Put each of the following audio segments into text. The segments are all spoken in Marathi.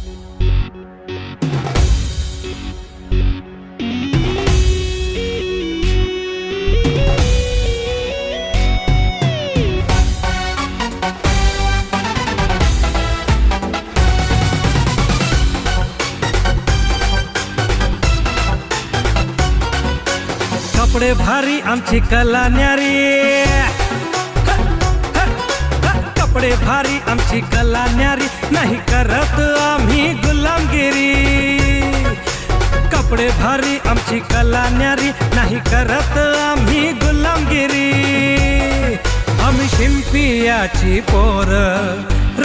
कपडे भारी आमची कला न्यारी, कपडे भारी आमची कला न्यारी, नाही करत आम्ही गुलामगिरी। कपडे भारी आमची कला न्यारी, नाही करत आम्ही गुलामगिरी। आम्ही शिंपियाची पोर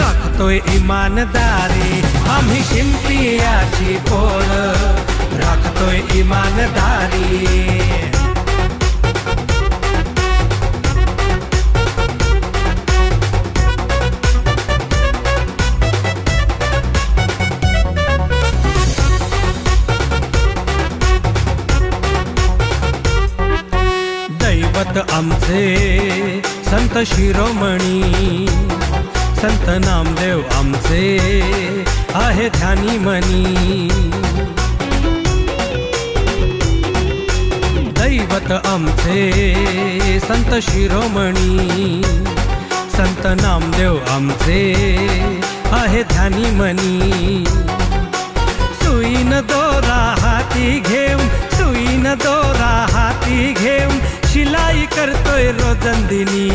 राखतोय इमानदारी, आम्ही शिंपियाची पोर राखतोय इमानदारी। दैवत आमचे संत शिरोमणी, संत नामदेव आमचे आहे ध्यानी मनी। दैवत आमचे संत शिरोमणी, संत नामदेव आमचे आहे ध्यानी मनी। सुईन दोरा हाती घेऊन, सुईन दोरा हाती घेऊन शिलाई करतोय रोजंदिनी।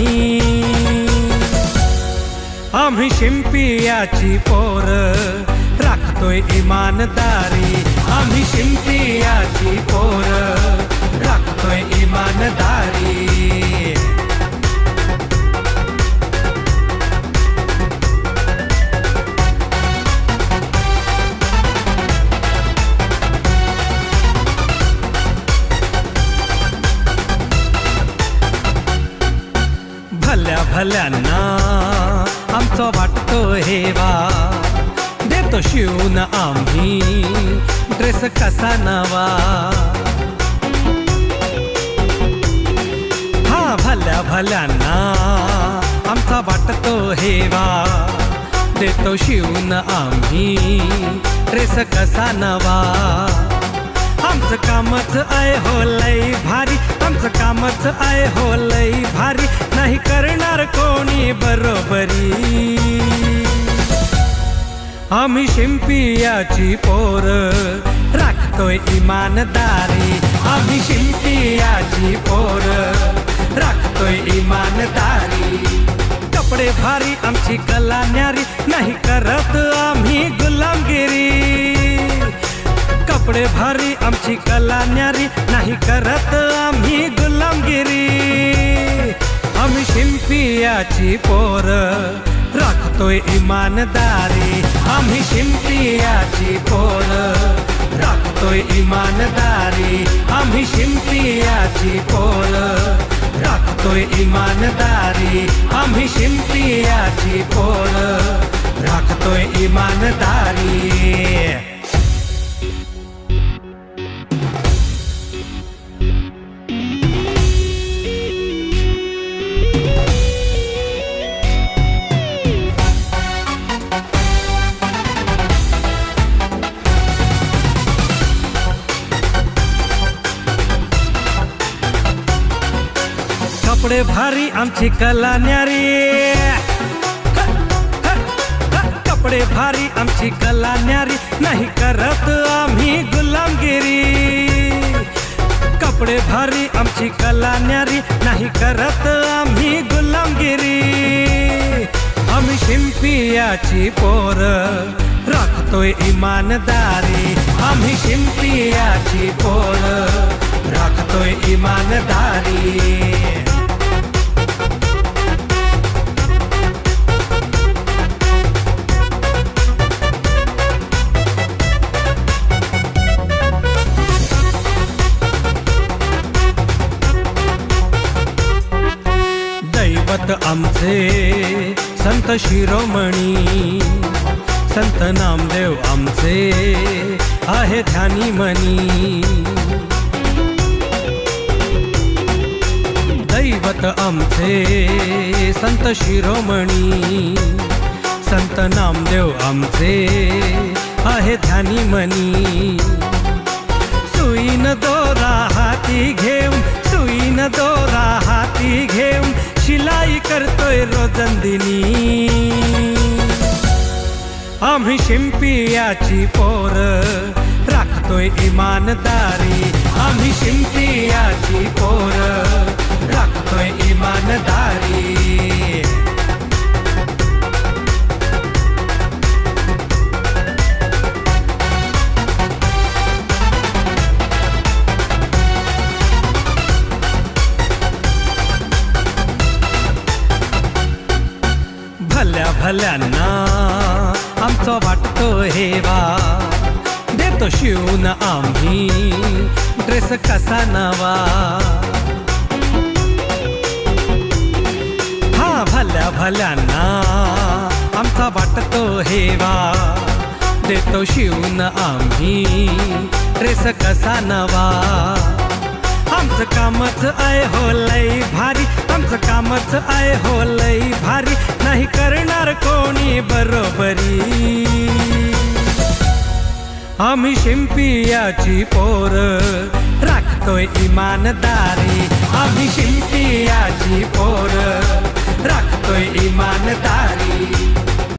आम्ही शिंपियाची पोर राखतोय इमानदारी, आम्ही शिंपियाची पोर राखतोय इमानदारी। भल्या भल्यांना आमचा वाटतो हेवा, देतो शिवून आम्ही ड्रेस कसा नवा। हा भल्या भल्यांना आमचा वाटतो हेवा, देतो शिवून आम्ही ड्रेस कसा नवा। आमचं कामच आहे हो लई भारी, आमचं कामच आहे हो लई भारी, नाही करणार कोणी बरोबरी। आम्ही शिंपियाची पोर राखतोय इमानदारी, आम्ही शिंपियाची पोर राखतोय इमानदारी। कपडे भारी आमची कला न्यारी, नाही करत आम्ही गुलामगिरी। कपडे भारी आमची कला न्यारी, नाही करत आम्ही गुलामगिरी। आम्ही शिंपियाची पोर राखतोय इमानदारी, आम्ही शिंपियाची पोर राखतोय इमानदारी। आम्ही शिंपियाची पोर राखतोय इमानदारी, आम्ही शिंपियाची पोर राखतोय इमानदारी। कपडे भारी आमची कला न्यारी, कपडे भारी आमची कला न्यारी, नाही करत आम्ही गुलामगिरी। कपडे भारी आमची कला न्यारी, नाही करत आम्ही गुलामगिरी। आम्ही शिंपियाची पोर राखतोय इमानदारी, आम्ही शिंपियाची पोर राखतोय इमानदारी। दैवत आमचे संत शिरोमणी, संत नामदेव आमचे आहे ध्यानी मनी। दैवत आमचे संत शिरोमणी, संत नामदेव आमचे आहे ध्यानी मनी. सुईन दोरा हाती घेऊन, सुईन दोरा हाती घेऊन शिलाई करतोय रोजंदिनी. आम्ही शिंपियाची पोर राखतोय इमानदारी. आम्ही शिंपियाची पोर राखतोय इमानदारी. भल्या भल्यांना आमचं वाटतो हेवा, देतो शिवून आम्ही ड्रेस कसा नवा. हा भल्या भल्यांना आमचा वाटतो हेवा, देतो शिवून आम्ही ड्रेस कसा नवा. आमचं कामच आहे हो लई भारी, आमचं कामच आहे हो लई भारी, नाही करणार कोणी बरोबरी. आम्ही शिंपियाची पोर राखतोय इमानदारी. आम्ही शिंपियाची पोर राखतोय इमानदारी.